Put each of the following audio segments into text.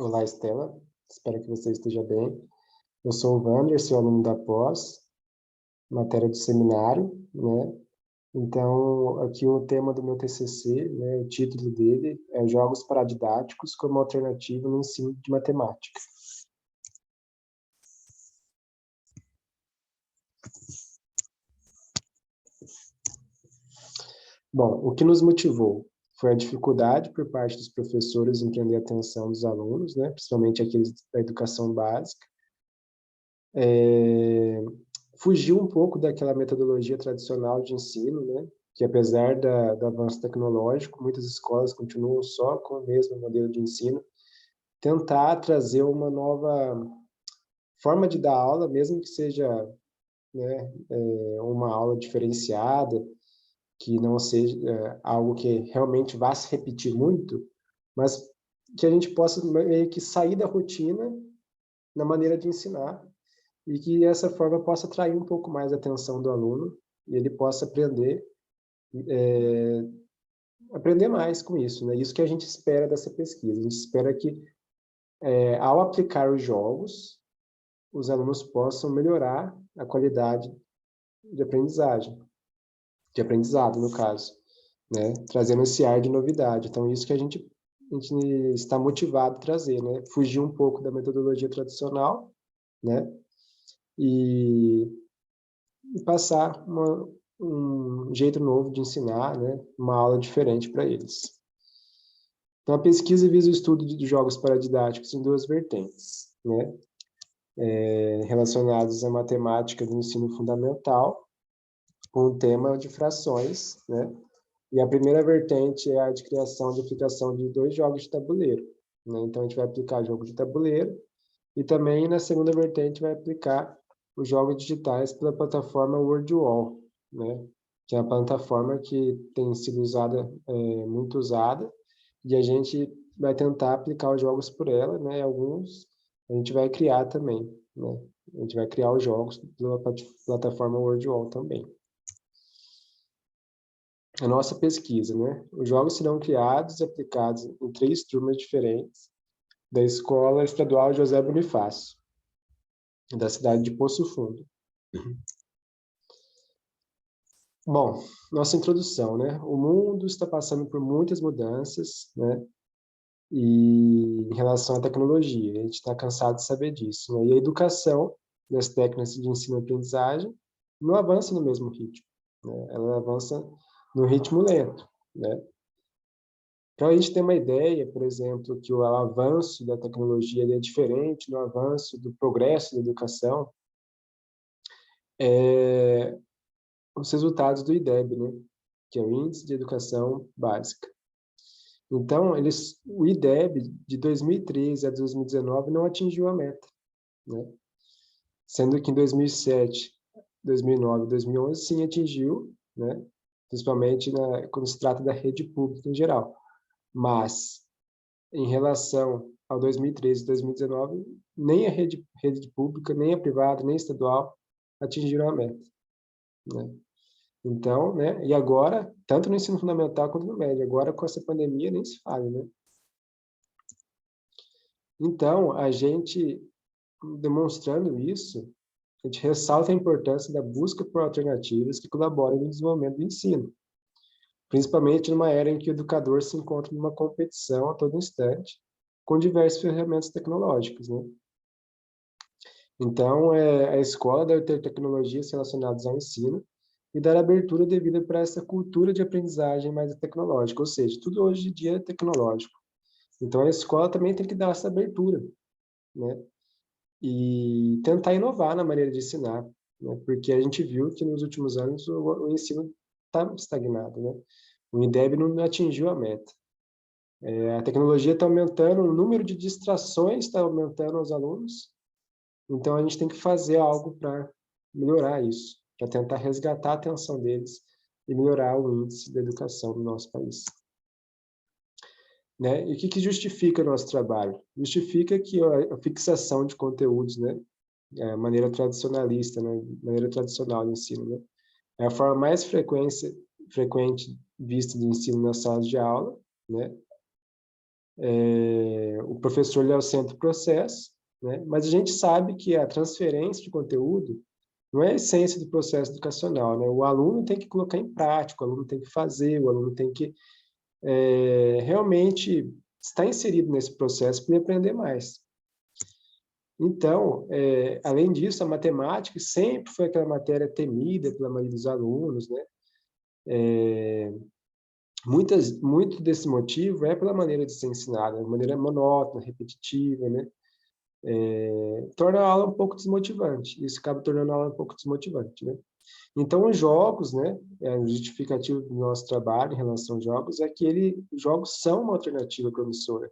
Olá, Estela. Espero que você esteja bem. Eu sou o Wander, sou aluno da pós, matéria do seminário, né? Então, aqui o tema do meu TCC, né, o título dele é Jogos Paradidáticos como Alternativa no Ensino de Matemática. Bom, o que nos motivou foi a dificuldade por parte dos professores em prender a atenção dos alunos, né, principalmente aqueles da educação básica. Fugiu um pouco daquela metodologia tradicional de ensino, né, que apesar do avanço tecnológico, muitas escolas continuam só com o mesmo modelo de ensino, tentar trazer uma nova forma de dar aula, mesmo que seja, né, uma aula diferenciada, que não seja algo que realmente vá se repetir muito, mas que a gente possa meio que sair da rotina na maneira de ensinar e que essa forma possa atrair um pouco mais a atenção do aluno e ele possa aprender mais com isso, né? Isso que a gente espera dessa pesquisa. A gente espera que, ao aplicar os jogos, os alunos possam melhorar a qualidade de aprendizagem, de aprendizado, no caso, né? Trazendo esse ar de novidade. Então, isso que a gente está motivado a trazer, né? Fugir um pouco da metodologia tradicional, né? E passar um jeito novo de ensinar, né? Uma aula diferente para eles. Então, a pesquisa visa o estudo de jogos paradidáticos em duas vertentes, né? Relacionados à matemática do ensino fundamental, com o tema de frações, né? E a primeira vertente é a de criação e aplicação de dois jogos de tabuleiro, né? Então, a gente vai aplicar jogo de tabuleiro e também, na segunda vertente, vai aplicar os jogos digitais pela plataforma WordWall, né? Que é a plataforma que tem sido muito usada, e a gente vai tentar aplicar os jogos por ela, né? Alguns a gente vai criar também, né? A gente vai criar os jogos pela plataforma WordWall também. A nossa pesquisa, né? Os jogos serão criados e aplicados em 3 turmas diferentes da Escola Estadual José Bonifácio, da cidade de Poço Fundo. Bom, nossa introdução, né? O mundo está passando por muitas mudanças, né? E em relação à tecnologia, a gente está cansado de saber disso, né? E a educação das técnicas de ensino-aprendizagem não avança no mesmo ritmo, né? Ela avança no ritmo lento, né? Então, a gente tem uma ideia, por exemplo, que o avanço da tecnologia ele é diferente do avanço do progresso da educação, os resultados do IDEB, né? Que é o Índice de Educação Básica. Então, o IDEB, de 2013 a 2019, não atingiu a meta, né? Sendo que em 2007, 2009 e 2011, sim atingiu, né? Principalmente quando se trata da rede pública em geral. Mas, em relação ao 2013 e 2019, nem a rede pública, nem a privada, nem a estadual atingiram a meta, né? Então, né? E agora, tanto no ensino fundamental quanto no médio, agora com essa pandemia nem se fala, né? Então, a gente, demonstrando isso, a gente ressalta a importância da busca por alternativas que colaborem no desenvolvimento do ensino, principalmente numa era em que o educador se encontra numa competição a todo instante com diversas ferramentas tecnológicas, né? Então, a escola deve ter tecnologias relacionadas ao ensino e dar abertura devida para essa cultura de aprendizagem mais tecnológica, ou seja, tudo hoje em dia é tecnológico. Então, a escola também tem que dar essa abertura, né? E tentar inovar na maneira de ensinar, né? Porque a gente viu que nos últimos anos o ensino está estagnado, né? O INDEB não atingiu a meta. A tecnologia está aumentando, o número de distrações está aumentando aos alunos, então a gente tem que fazer algo para melhorar isso, para tentar resgatar a atenção deles e melhorar o índice da educação no nosso país. Né? E o que justifica o nosso trabalho? Justifica que a fixação de conteúdos, né? A maneira tradicionalista, né? Maneira tradicional de ensino, né? É a forma mais frequente vista de ensino nas salas de aula, né? O professor ele é o centro do processo, né? Mas a gente sabe que a transferência de conteúdo não é a essência do processo educacional, né? O aluno tem que colocar em prática, o aluno tem que fazer, o aluno tem que realmente estar inserido nesse processo para ele aprender mais. Então, além disso, a matemática sempre foi aquela matéria temida pela maioria dos alunos, né? Muito desse motivo é pela maneira de ser ensinada, de maneira monótona, repetitiva, né? Torna a aula um pouco desmotivante. Isso acaba tornando a aula um pouco desmotivante, né? Então, os jogos, né? O justificativo do nosso trabalho em relação aos jogos é que os jogos são uma alternativa promissora,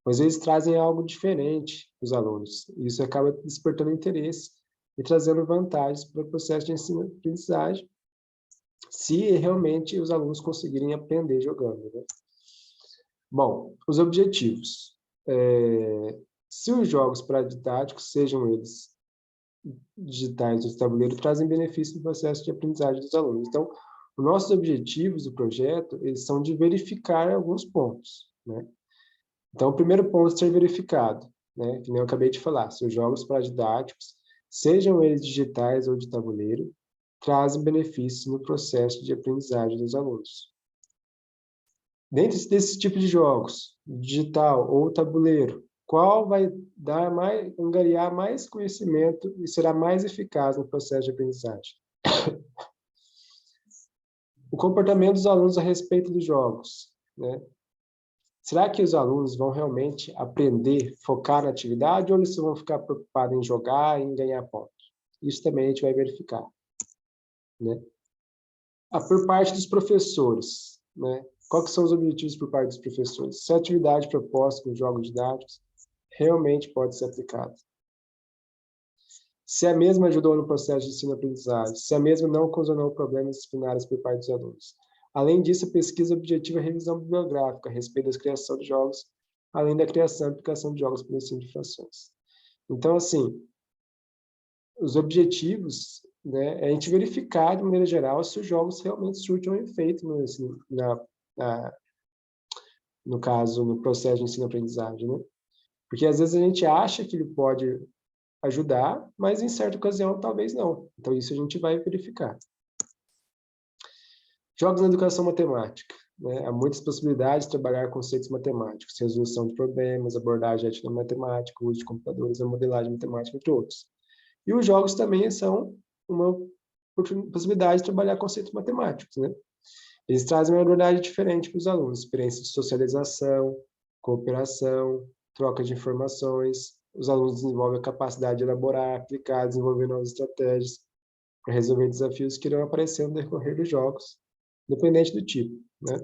mas eles trazem algo diferente para os alunos. E isso acaba despertando interesse e trazendo vantagens para o processo de ensino-aprendizagem, se realmente os alunos conseguirem aprender jogando, né? Bom, os objetivos. Se os jogos pré-didáticos, sejam eles digitais ou de tabuleiro, trazem benefício no processo de aprendizagem dos alunos. Então, os nossos objetivos do projeto, eles são de verificar alguns pontos, né? Então, o primeiro ponto a ser verificado, né, que nem eu acabei de falar, se os jogos pré-didáticos, sejam eles digitais ou de tabuleiro, trazem benefícios no processo de aprendizagem dos alunos. Dentro desse tipo de jogos, digital ou tabuleiro, qual vai angariar mais conhecimento e será mais eficaz no processo de aprendizagem? O comportamento dos alunos a respeito dos jogos, né? Será que os alunos vão realmente aprender, focar na atividade, ou eles vão ficar preocupados em jogar e em ganhar pontos? Isso também a gente vai verificar, né? Por parte dos professores, né? Quais são os objetivos por parte dos professores? Se a atividade proposta com jogos didáticos realmente pode ser aplicada. Se a mesma ajudou no processo de ensino-aprendizagem, se a mesma não ocasionou problemas disciplinares por parte dos alunos. Além disso, a pesquisa objetiva é a revisão bibliográfica a respeito da criação de jogos, além da criação e aplicação de jogos para o ensino de frações. Então, assim, os objetivos, né, é a gente verificar, de maneira geral, se os jogos realmente surtem um efeito no caso, no processo de ensino-aprendizagem, né? Porque às vezes a gente acha que ele pode ajudar, mas em certa ocasião talvez não. Então isso a gente vai verificar. Jogos na educação matemática, né? Há muitas possibilidades de trabalhar conceitos matemáticos, resolução de problemas, abordagem ética matemática, uso de computadores, a modelagem matemática, entre outros. E os jogos também são uma possibilidade de trabalhar conceitos matemáticos, né? Eles trazem uma abordagem diferente para os alunos, experiência de socialização, cooperação, troca de informações. Os alunos desenvolvem a capacidade de elaborar, aplicar, desenvolver novas estratégias para resolver desafios que irão aparecer no decorrer dos jogos, independente do tipo, né?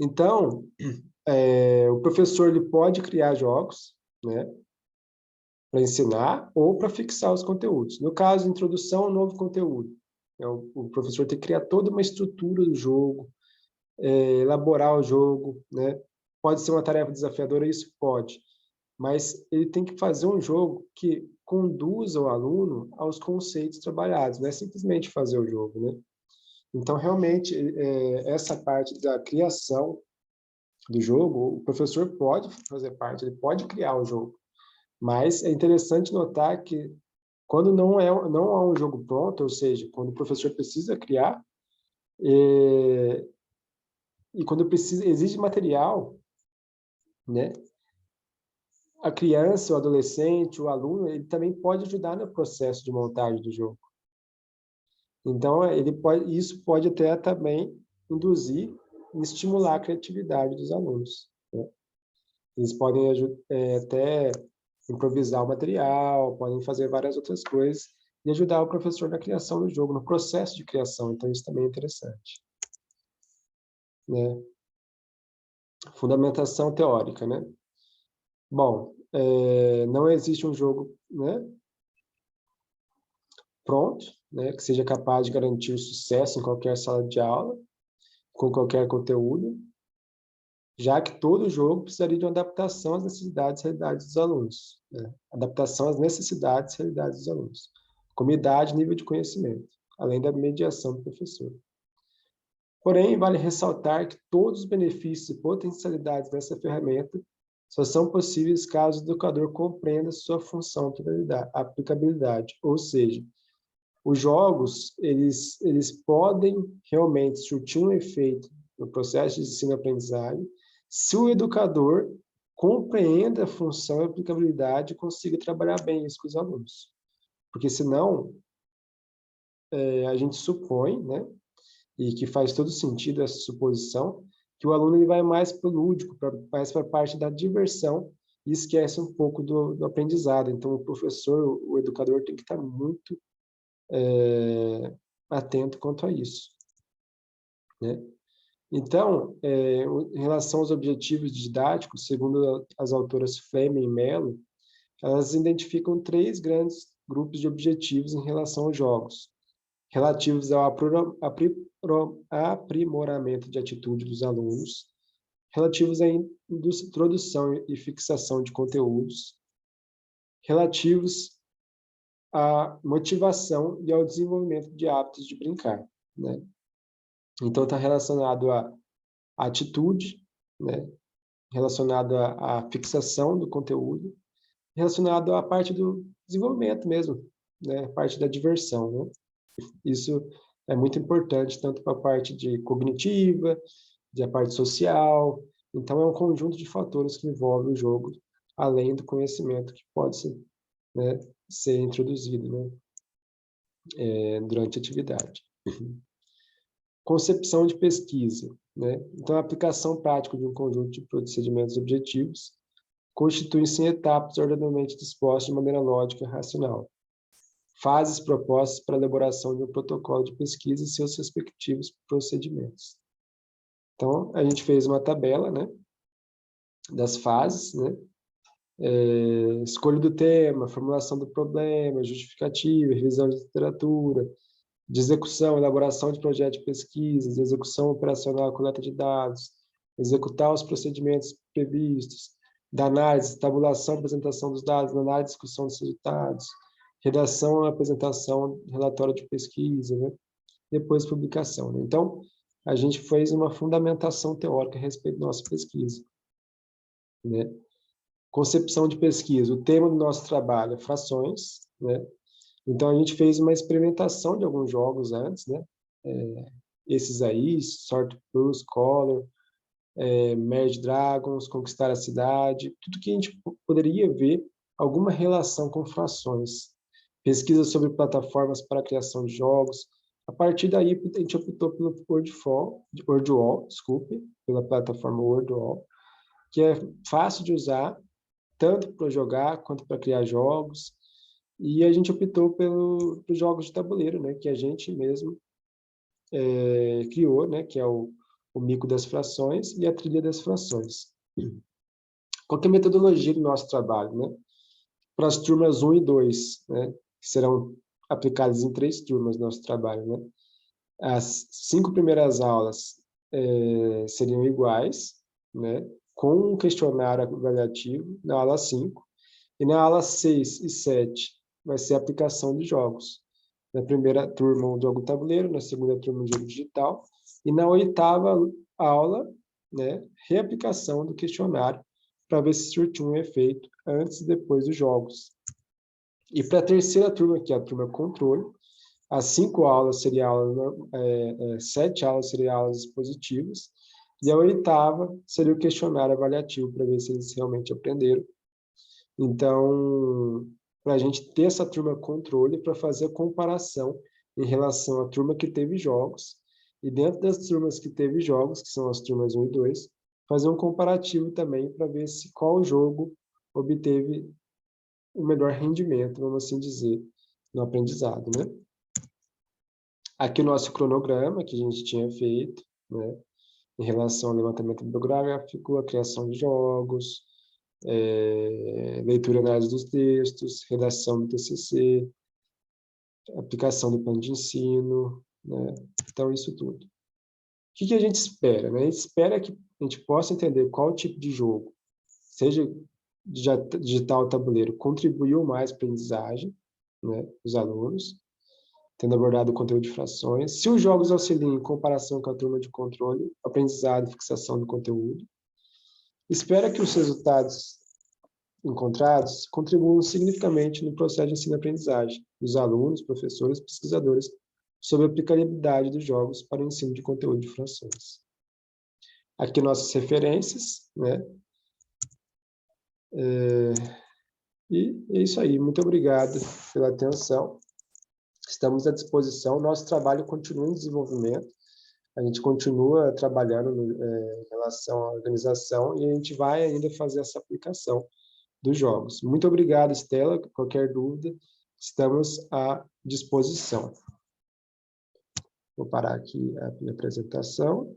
Então, o professor ele pode criar jogos, né, para ensinar ou para fixar os conteúdos. No caso, introdução ao novo conteúdo. O professor tem que criar toda uma estrutura do jogo, elaborar o jogo, né? Pode ser uma tarefa desafiadora, isso pode, mas ele tem que fazer um jogo que conduza o aluno aos conceitos trabalhados, não é simplesmente fazer o jogo, né? Então, realmente, essa parte da criação do jogo, o professor pode fazer parte, ele pode criar o jogo, mas é interessante notar que quando não há um jogo pronto, ou seja, quando o professor precisa criar, e quando exige material, né? A criança, o adolescente, o aluno, ele também pode ajudar no processo de montagem do jogo. Então, isso pode até também induzir e estimular a criatividade dos alunos, né? Eles podem até improvisar o material, podem fazer várias outras coisas e ajudar o professor na criação do jogo, no processo de criação. Então, isso também é interessante, né? Fundamentação teórica, né? Bom, não existe um jogo, né, pronto, né, que seja capaz de garantir o sucesso em qualquer sala de aula, com qualquer conteúdo, já que todo jogo precisaria de uma adaptação às necessidades e realidades dos alunos, né? Adaptação às necessidades e realidades dos alunos, como idade e nível de conhecimento, além da mediação do professor. Porém, vale ressaltar que todos os benefícios e potencialidades dessa ferramenta só são possíveis caso o educador compreenda sua função e aplicabilidade. Ou seja, os jogos, eles podem realmente surtir um efeito no processo de ensino-aprendizagem se o educador compreenda a função e aplicabilidade e consiga trabalhar bem isso com os alunos. Porque senão, a gente supõe, né, e que faz todo sentido essa suposição, que o aluno ele vai mais para o lúdico, mais para a parte da diversão, e esquece um pouco do aprendizado. Então, o professor, o educador tem que estar muito atento quanto a isso, né? Então, em relação aos objetivos didáticos, segundo as autoras Fleming e Mello, elas identificam 3 grandes grupos de objetivos em relação aos jogos, relativos ao aprimoramento de atitude dos alunos, relativos à introdução e fixação de conteúdos, relativos à motivação e ao desenvolvimento de hábitos de brincar, né? Então, está relacionado à atitude, né? Relacionado à fixação do conteúdo, relacionado à parte do desenvolvimento mesmo, né? A parte da diversão, né? Isso é muito importante, tanto para a parte de cognitiva, a parte social. Então, é um conjunto de fatores que envolve o jogo, além do conhecimento que pode ser, né, ser introduzido, né, durante a atividade. Concepção de pesquisa, né? Então, a aplicação prática de um conjunto de procedimentos objetivos constitui-se em etapas ordenadamente dispostas de maneira lógica e racional. Fases propostas para a elaboração de um protocolo de pesquisa e seus respectivos procedimentos. Então, a gente fez uma tabela, né, das fases, né? Escolha do tema, formulação do problema, justificativa, revisão de literatura, de execução, elaboração de projeto de pesquisa, de execução operacional, coleta de dados, executar os procedimentos previstos, da análise, tabulação, apresentação dos dados, análise, discussão dos resultados, redação, apresentação, relatório de pesquisa, né? Depois publicação, né? Então, a gente fez uma fundamentação teórica a respeito da nossa pesquisa, né? Concepção de pesquisa. O tema do nosso trabalho é frações, né? Então, a gente fez uma experimentação de alguns jogos antes, né? Esses aí, Sort Plus, Color, Merge Dragons, Conquistar a Cidade, tudo que a gente poderia ver alguma relação com frações. Pesquisa sobre plataformas para a criação de jogos. A partir daí, a gente optou pelo Wordwall, pela plataforma Wordwall, que é fácil de usar, tanto para jogar quanto para criar jogos. E a gente optou pelos jogos de tabuleiro, né, que a gente mesmo criou, né, que é o mico das frações e a trilha das frações. Qual que é a metodologia do nosso trabalho, né? Para as turmas 1 e 2, né, que serão aplicadas em 3 turmas do nosso trabalho, né? As 5 primeiras aulas seriam iguais, né, com um questionário avaliativo na aula 5, e na aula 6 e 7 vai ser a aplicação dos jogos. Na primeira turma, o jogo tabuleiro, na segunda turma, o jogo digital, e na 8ª aula, né, reaplicação do questionário, para ver se surtiu um efeito antes e depois dos jogos. E para a terceira turma, que é a turma controle, as 5 aulas seriam aulas, 7 aulas seriam aulas expositivas, e a 8ª seria o questionário avaliativo, para ver se eles realmente aprenderam. Então, para a gente ter essa turma controle, para fazer a comparação em relação à turma que teve jogos, e dentro das turmas que teve jogos, que são as turmas 1 e 2, fazer um comparativo também para ver se qual jogo obteve o melhor rendimento, vamos assim dizer, no aprendizado, né? Aqui o nosso cronograma que a gente tinha feito, né, em relação ao levantamento bibliográfico, a criação de jogos, leitura e análise dos textos, redação do TCC, aplicação do plano de ensino, né? Então, isso tudo. O que a gente espera, né? A gente espera que a gente possa entender qual tipo de jogo, seja digital ou tabuleiro, contribuiu mais para a aprendizagem, né, dos alunos, tendo abordado o conteúdo de frações. Se os jogos auxiliam em comparação com a turma de controle, aprendizado e fixação do conteúdo. Espera que os resultados encontrados contribuam significativamente no processo de ensino-aprendizagem dos alunos, professores e pesquisadores sobre a aplicabilidade dos jogos para o ensino de conteúdo de frações. Aqui nossas referências, né? E é isso aí. Muito obrigado pela atenção. Estamos à disposição. Nosso trabalho continua em desenvolvimento. A gente continua trabalhando em relação à organização e a gente vai ainda fazer essa aplicação dos jogos. Muito obrigado, Estela. Qualquer dúvida, estamos à disposição. Vou parar aqui a minha apresentação.